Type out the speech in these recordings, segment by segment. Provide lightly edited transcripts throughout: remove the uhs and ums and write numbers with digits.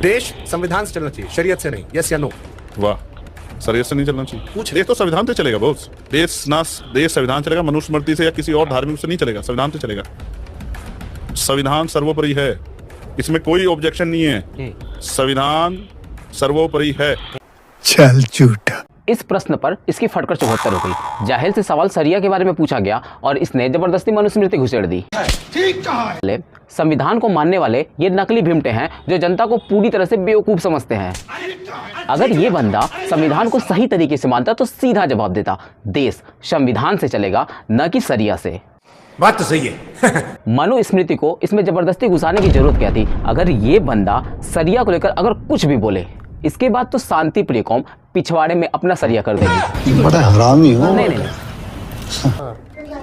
देश संविधान से चलना चाहिए, शरीयत से नहीं। यस या नो? वाह, शरीयत से नहीं चलना चाहिए। देश तो संविधान से चलेगा बॉस। देश संविधान चलेगा, मनुस्मृति से या किसी और धार्मिक से नहीं चलेगा, संविधान से चलेगा। संविधान सर्वोपरि है, इसमें कोई ऑब्जेक्शन नहीं है। संविधान सर्वोपरि है। चल झूठा। इस प्रश्न पर इसकी फटकर चौहत्तर हो गई। जाहिल से सवाल सरिया के बारे में पूछा गया और इसने जबरदस्ती मनुस्मृति घुसेड़ दी। ठीक कहा है। संविधान को मानने वाले ये नकली भिमटे हैं जो जनता को पूरी तरह से बेवकूफ समझते हैं। अगर ये बंदा संविधान को सही तरीके से मानता तो सीधा जवाब देता, देश संविधान से चलेगा, न कि सरिया से। बात तो सही है। मनुस्मृति को इसमें जबरदस्ती घुसाने की जरूरत क्या थी? अगर ये बंदा सरिया को लेकर अगर कुछ भी बोले, इसके बाद तो शांति प्रिय कौम पिछवाड़े में अपना सरिया कर देगी। बड़ा हरामी हो। नहीं।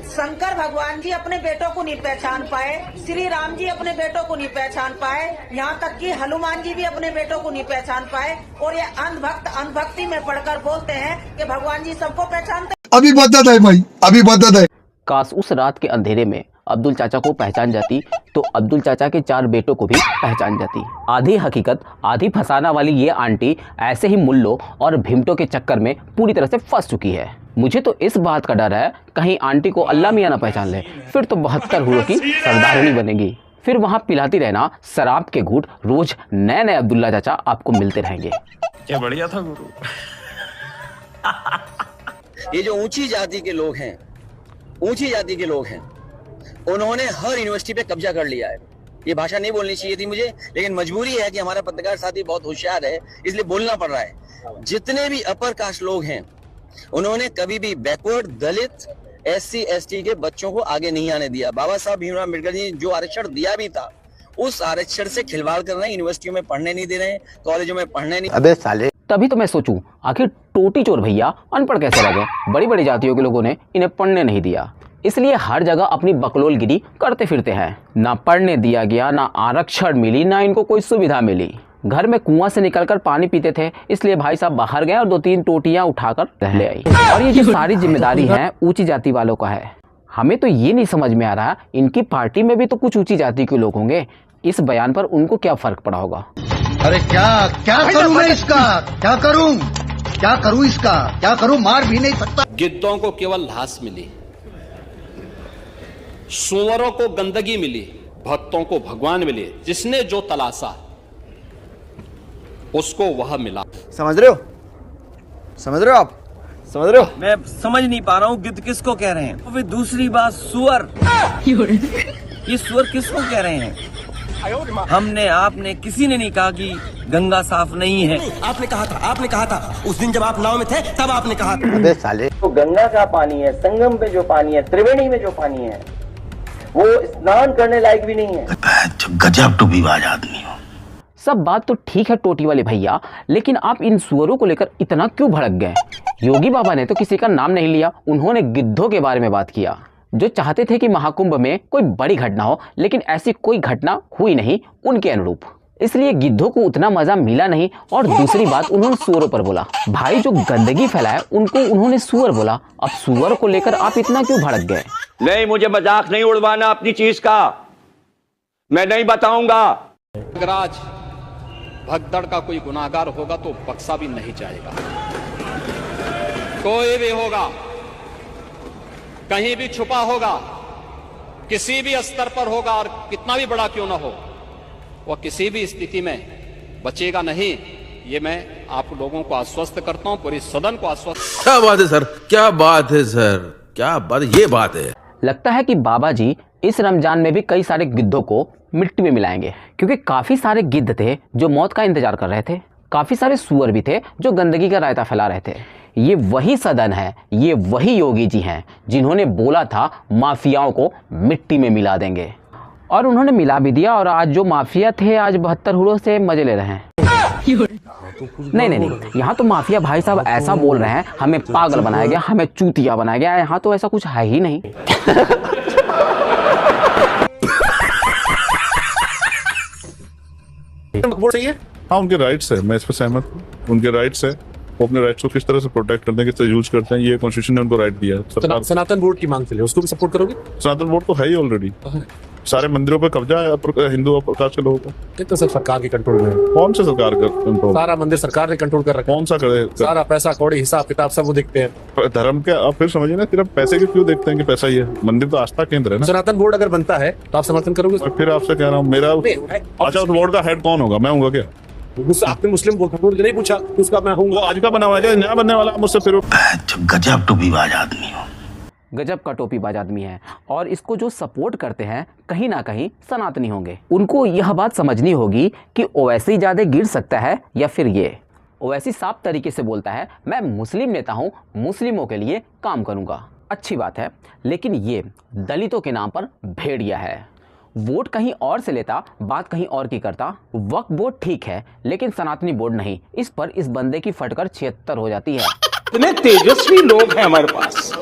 शंकर भगवान जी अपने बेटों को नहीं पहचान पाए, श्री राम जी अपने बेटों को नहीं पहचान पाए, यहाँ तक कि हनुमान जी भी अपने बेटों को नहीं पहचान पाए। और ये अंधभक्ति में पढ़कर बोलते हैं कि भगवान जी सबको पहचानते। अभी बदत है भाई, अभी बदत है। काश उस रात के अंधेरे में अब्दुल चाचा को पहचान जाती तो अब्दुल चाचा के 4 बेटों को भी पहचान जाती। आधी हकीकत आधी फसाना वाली ये आंटी ऐसे ही मुल्लों और भिमटों के चक्कर में पूरी तरह से फंस चुकी है। मुझे तो इस बात का डर है कहीं आंटी को अल्लाह मियां ना पहचान ले, फिर तो 72 हुरों की सरदारनी बनेगी। फिर वहां पिलाती रहना शराब के घूंट, रोज नए नए अब्दुल्ला चाचा आपको मिलते रहेंगे। क्या बढ़िया था गुरु। ये जो ऊंची जाति के लोग हैं, उन्होंने हर यूनिवर्सिटी पे कब्जा कर लिया है। ये भाषा नहीं बोलनी चाहिए थी मुझे, लेकिन मजबूरी है कि हमारा पत्रकार साथी बहुत होशियार है, इसलिए बोलना पड़ रहा है। जितने भी अपर कास्ट लोग हैं, उन्होंने कभी भी बैकवर्ड, दलित, SC ST के बच्चों को आगे नहीं आने दिया। बाबा साहब भीमराव अम्बेडकर जी जो आरक्षण दिया भी था, उस आरक्षण से खिलवाड़ कर रहे हैं। यूनिवर्सिटियों में पढ़ने नहीं दे रहे हैं, कॉलेजों में पढ़ने नहीं। अबे साले। तभी तो मैं सोचूं आखिर टोटी चोर भैया अनपढ़ कैसे रह गए। बड़ी बड़ी जातियों के लोगों ने इन्हें पढ़ने नहीं दिया, इसलिए हर जगह अपनी बकलोलगिरी करते फिरते हैं। ना पढ़ने दिया गया, ना आरक्षण मिली, ना इनको कोई सुविधा मिली। घर में कुआं से निकलकर पानी पीते थे, इसलिए भाई साहब बाहर गए और 2-3 टोटियां उठाकर ले आई। और ये जो सारी जिम्मेदारी है ऊंची जाति वालों का है। हमें तो ये नहीं समझ में आ रहा, इनकी पार्टी में भी तो कुछ ऊंची जाति के लोग होंगे। इस बयान पर उनको क्या फर्क पड़ा होगा? अरे क्या करूं मैं इसका? क्या करूं इसका? क्या करूं? मार भी नहीं सकता। गिद्धों को केवल घास मिली, सुअरों को गंदगी मिली, भक्तों को भगवान मिले। जिसने जो तलाशा उसको वह मिला। समझ रहे हो आप? समझ रहे हो? मैं समझ नहीं पा रहा हूँ गिद्ध किसको कह रहे हैं। फिर दूसरी बात, सुअर। ये सुअर किसको कह रहे हैं? हमने, आपने, किसी ने नहीं कहा कि गंगा साफ नहीं है। आपने कहा था उस दिन जब आप नाव में थे, तब आपने कहा था। अबे साले। तो गंगा का पानी है, संगम पे जो पानी है, त्रिवेणी में जो पानी है, वो स्नान करने लायक भी नहीं है। गजब टूबीबाज आदमी हो। सब बात तो ठीक है टोटी वाले भैया, लेकिन आप इन सुअरों को लेकर इतना क्यों भड़क गए? योगी बाबा ने तो किसी का नाम नहीं लिया, उन्होंने गिद्धों के बारे में बात किया, जो चाहते थे कि महाकुंभ में कोई बड़ी घटना हो, लेकिन ऐसी कोई घटना हुई नहीं उनके अनुरूप। इसलिए गिद्धों को उतना मजा मिला नहीं। और दूसरी बात, उन्होंने सुअरों पर बोला। भाई जो गंदगी फैलाए उनको उन्होंने सुअर बोला। अब सुअर को लेकर आप इतना क्यों भड़क गए? नहीं, मुझे मजाक नहीं उड़वाना अपनी चीज का, मैं नहीं बताऊंगा। अगर आज भगदड़ का कोई गुनाहगार होगा तो बख्शा भी नहीं जाएगा। कोई भी होगा, कहीं भी छुपा होगा, किसी भी स्तर पर होगा, और कितना भी बड़ा क्यों ना हो, वह किसी भी स्थिति में बचेगा नहीं। ये मैं आप लोगों को आश्वस्त करता हूं, पूरी सदन को आश्वस्त। क्या बात है सर, क्या बात है सर, क्या बात, ये बात है। लगता है कि बाबा जी इस रमजान में भी कई सारे गिद्धों को मिट्टी में मिलाएंगे, क्योंकि काफी सारे गिद्ध थे जो मौत का इंतजार कर रहे थे, काफी सारे सुअर भी थे जो गंदगी का रायता फैला रहे थे। ये वही सदन है, ये वही योगी जी हैं जिन्होंने बोला था माफियाओं को मिट्टी में मिला देंगे, और उन्होंने मिला भी दिया। और आज जो माफिया थे आज 72 हुरों से मजे ले रहे हैं। नहीं, यहाँ तो माफिया भाई साहब ऐसा बोल रहे हैं, हमें पागल बनाया गया, हमें चूतिया बनाया गया। यहाँ तो ऐसा कुछ है ही नहीं। सही है। हाँ, उनके राइट्स है, मैं इस पर सहमत हूँ। उनके राइट्स है, वो अपने राइट्स को किस तरह से प्रोटेक्ट करते हैं, किस तरह यूज करते हैं, ये कॉन्स्टिट्यूशन ने उनको राइट दिया है। सनातन बोर्ड की मांग के लिए उसको भी सपोर्ट करोगे? सनातन बोर्ड तो है ही ऑलरेडी। सारे मंदिरों पर कब्जा है हिंदू और प्रकाश के लोगों का। ये तो सब सरकार के कंट्रोल में है। कौन से सरकार का कंट्रोल? सारा मंदिर सरकार ने कंट्रोल कर रखा है। कौन सा करे? सारा पैसा कौड़ी हिसाब किताब सब वो देखते हैं। धर्म के आप फिर समझिए ना, सिर्फ पैसे के क्यों देखते हैं कि पैसा ही है? मंदिर तो आस्था केंद्र है ना। सनातन बोर्ड अगर बनता है तो आप समर्थन करोगे? और फिर आपसे कह रहा हूँ, मेरा अच्छा उस बोर्ड का हेड कौन होगा? मैं हूँगा क्या? आपने मुस्लिम बोर्ड नहीं पूछा उसका मैं हूँ। वो आज का बना हुआ है, नया बनने वाला मुझसे फिर। गजब टोपीबाज आदमी हो। गजब का टोपीबाज आदमी है और इसको जो सपोर्ट करते हैं कहीं ना कहीं सनातनी होंगे। उनको यह बात समझनी होगी कि ओवैसी ज़्यादा गिर सकता है या फिर ये। ओवैसी साफ तरीके से बोलता है मैं मुस्लिम नेता हूँ, मुस्लिमों के लिए काम करूँगा। अच्छी बात है, लेकिन ये दलितों के नाम पर भेड़िया है। वोट कहीं और से लेता, बात कहीं और की करता। वक्फ बोर्ड ठीक है लेकिन सनातनी बोर्ड नहीं। इस पर इस बंदे की फटकर 76 हो जाती है। कितने तेजस्वी लोग हैं हमारे पास,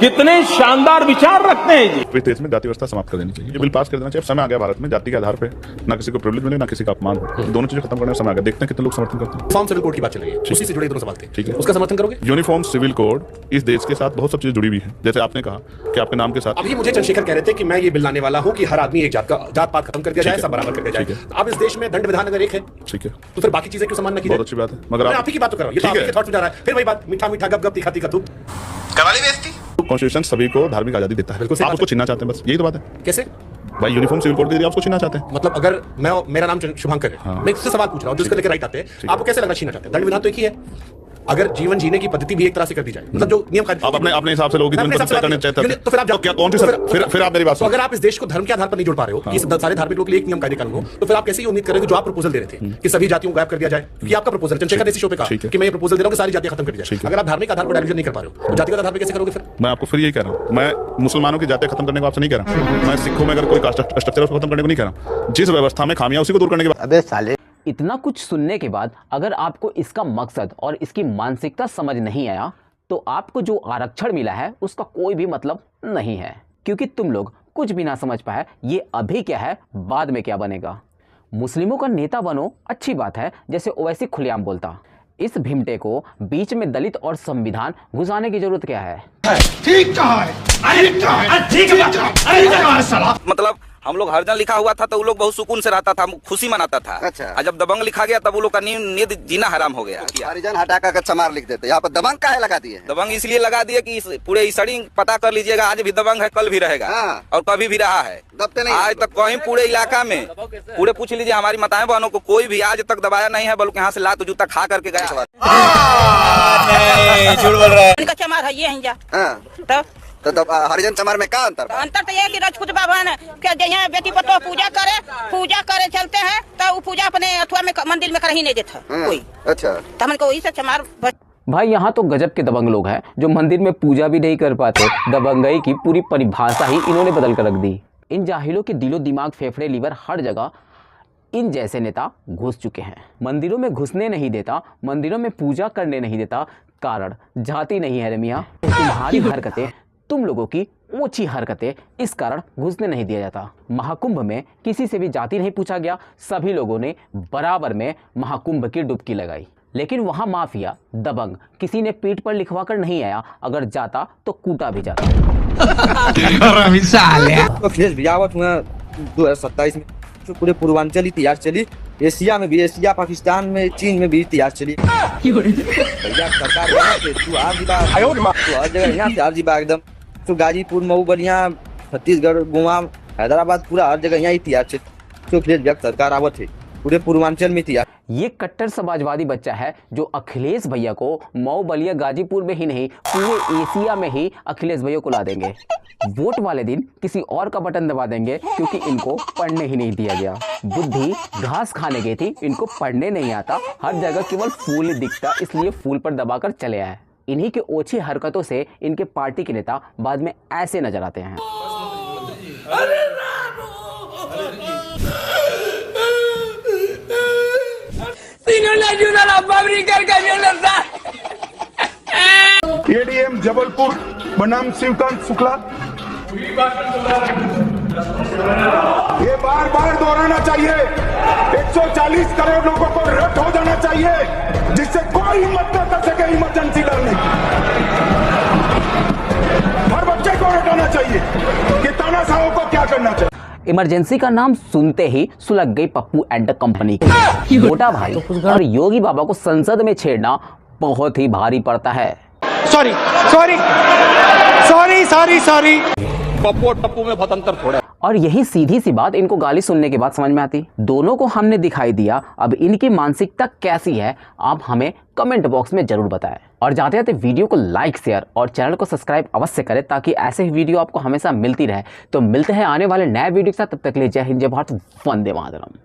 कितने शानदार विचार रखते हैं जी। इस देश में जाति व्यवस्था समाप्त कर देनी चाहिए। ये बिल पास कर देना चाहिए। समय आ गया भारत में जाति के आधार पे ना किसी को प्रिविलेज मिले ना किसी का अपमान हो। दोनों चीजें खत्म करने का समय आ गया। देखते हैं कितने लोग समर्थन करते हैं। यूनिफॉर्म सिविल कोड की बात चल रही है, उसी से जुड़े दोनों सवाल थे। ठीक है, उसका समर्थन करोगे? यूनिफॉर्म सिविल कोड इस देश के साथ बहुत सब चीजें जुड़ी हुई है। जैसे आपने कहा कि आपके नाम के साथ अभी मुझे चंद्रशेखर कह रहे थे कि मैं ये बिल लाने वाला हूँ कि हर आदमी एक जात पात खत्म कर दिया जाए, सब बराबर कर दिया जाए। अब इस देश में दंड विधान अगर एक है, ठीक है, तो फिर बाकी चीजें क्यों समान न की जाए? बहुत अच्छी बात है, मगर आप ही की बात तो कर रहा हूँ। ये तो आपके थॉट में जा रहा है। फिर वही बात, मीठा मीठा गप गप तीखा तीखा तू कवाली बेइज्जती। कॉन्स्टिट्यूशन सभी को धार्मिक आजादी देता है। बिल्कुल, आप उसको छीनना चाहते हैं, बस यही तो बात है। कैसे भाई यूनिफॉर्म सिविल कोड के जरिए आप उसको छीनना चाहते हैं। मतलब अगर मेरा नाम शुभंकर है, हाँ। मैं इससे सवाल पूछ रहा हूँ जिसको लेकर राइट आते हैं, आपको कैसे लगा छीनना चाहते हैं? दंड विधान तो एक ही है। अगर जीवन जीने की पद्धति भी एक तरह से कर दी जाए, मतलब जो नियम आप अपने हिसाब से लोगों की जीवन पद्धति करना चाहते हैं, तो फिर आप क्या कौन सी फिर आप मेरी बात तो अगर आप इस देश को धर्म के आधार पर नहीं जोड़ पा रहे हो कि सारे धार्मिक लोगों के लिए एक नियम कायदे कानून हो, तो फिर आप कैसे ही उम्मीद करेंगे जो आप प्रपोजल दे रहे थे कि सभी जातियों को गायब कर दिया जाए? क्योंकि आपका प्रपोजल चंद्रशेखर ने इसी शो पे कहा कि मैं ये प्रपोजल दे रहा हूं कि सारी जातियां खत्म कर दी जाए। अगर आप धार्मिक आधार पर डायविजन नहीं कर पा रहे हो तो जातिगत आधार पर कैसे करोगे? फिर मैं आपको फिर यही कह रहा हूँ, मैं मुसलमानों की जातियां खत्म करने को आपसे नहीं कह रहा। मैं सिखों में अगर कोई स्ट्रक्चर उसको खत्म करने को नहीं कह रहा। जिस व्यवस्था में खामियां उसी को दूर करने के बाद। इतना कुछ सुनने के बाद अगर आपको इसका मकसद और इसकी मानसिकता समझ नहीं आया तो आपको जो आरक्षण मिला है उसका कोई भी मतलब नहीं है, क्योंकि तुम लोग कुछ भी ना समझ पाए ये अभी क्या है बाद में क्या बनेगा। मुस्लिमों का नेता बनो, अच्छी बात है, जैसे ओवैसी खुलेआम बोलता। इस भिमटे को बीच में दलित और संविधान घुसाने की जरूरत क्या है? ठीक कहा है, ठीक है। मतलब हम लोग हरिजन लिखा हुआ था तो वो लोग बहुत सुकून से रहता था, खुशी मनाता था। अच्छा। और जब दबंग लिखा गया तब वो लोग का नींद जीना हराम हो गया। हरिजन हटा कर चमार लिख देते, यहाँ पर दबंग काहे लगा दिए? दबंग इसलिए लगा दिए कि पूरे ईसड़ी पता कर लीजिएगा, आज भी दबंग है, कल भी रहेगा। हाँ। और कभी भी रहा है। दबते नहीं आज तक कहीं पूरे इलाका में पूरे पूछ लीजिए हमारी माताएं बहनों को, कोई भी आज तक दबाया नहीं है, बल्कि यहाँ से लात जूता खा करके गया। झूठ बोल रहा है। इनका चमार है ये है जा। तो हरिजन चमार में क्या अंतर? अंतर तो ये है कि राजपूत भगवान क्या जहाँ बेटी पतो पूजा करे चलते हैं तो वो पूजा अपने अथवा में मंदिर में कर ही नहीं देता कोई। अच्छा, तो हमको वही से चमार। भाई यहाँ तो गजब के दबंग लोग हैं जो मंदिर में पूजा भी नहीं कर पाते। दबंगई की पूरी परिभाषा ही इन्होंने बदल कर रख दी। इन जाहिलों के दिलो दिमाग, फेफड़े, लीवर हर जगह इन जैसे नेता घुस चुके हैं। मंदिरों में घुसने नहीं देता, मंदिरों में पूजा करने नहीं देता, कारण जाति नहीं है रे मियां। तुम्हारी हरकतें, तुम लोगों की ऊंची हरकतें, इस कारण घुसने नहीं दिया जाता। महाकुंभ में किसी से भी जाति नहीं पूछा गया, सभी लोगों ने बराबर में महाकुंभ की डुबकी लगाई। लेकिन वहां माफिया, दबंग किसी ने पीठ पर लिखवा कर नहीं आया, अगर जाता तो कूटा भी जाता। 2027 में जो पूरे पूर्वांचल इतिहास चली, एशिया में भी, एशिया पाकिस्तान में, चीन में भी इतिहास चली। भैया सरकार हर जगह यहाँ से हर जगह एकदम तो गाजीपुर, मऊ, बलिया, छत्तीसगढ़, गोवा, हैदराबाद, पूरा हर जगह यहाँ इतिहास चली। तो अखिलेश सरकार आवत है पूरे पूर्वांचल में इतिहास। ये कट्टर समाजवादी बच्चा है जो अखिलेश भैया को मऊ, बलिया, गाजीपुर में ही नहीं पूरे एशिया में ही अखिलेश भैया को ला देंगे। वोट वाले दिन किसी और का बटन दबा देंगे क्योंकि इनको पढ़ने ही नहीं दिया गया। बुद्धि घास खाने गई थी, इनको पढ़ने नहीं आता, हर जगह केवल फूल ही दिखता, इसलिए फूल पर दबाकर चले आए। इन्हीं के ओछी हरकतों से इनके पार्टी के नेता बाद में ऐसे नजर आते हैं। एडीएम जबलपुर बनाम शिवकांत शुक्ला, ये बार बार दोहराना चाहिए। 140 करोड़ लोगों को रद्द हो जाना चाहिए जिससे कोई हिम्मत न कर सके इमरजेंसी डालने। हर बच्चे को हटाना चाहिए कि तानाशाहों को क्या करना चाहिए। इमरजेंसी का नाम सुनते ही सुलग गई पप्पू एंड कंपनी की। मोटा भाई और योगी बाबा को संसद में छेड़ना बहुत ही भारी पड़ता है। Sorry sorry sorry sorry sorry. Pappu और टप्पू में बहुत अंतर थोड़ा है। और यही सीधी सी बात इनको गाली सुनने के बाद समझ में आती। दोनों को हमने दिखाई दिया, अब इनकी मानसिकता कैसी है आप हमें कमेंट बॉक्स में जरूर बताएं। और जाते जाते वीडियो को लाइक शेयर और चैनल को सब्सक्राइब अवश्य करें ताकि ऐसे ही वीडियो आपको हमेशा मिलती रहे। तो मिलते हैं आने वाले नए वीडियो के साथ, तब तक के लिए जय हिंद जय भारत, वंदे मातरम।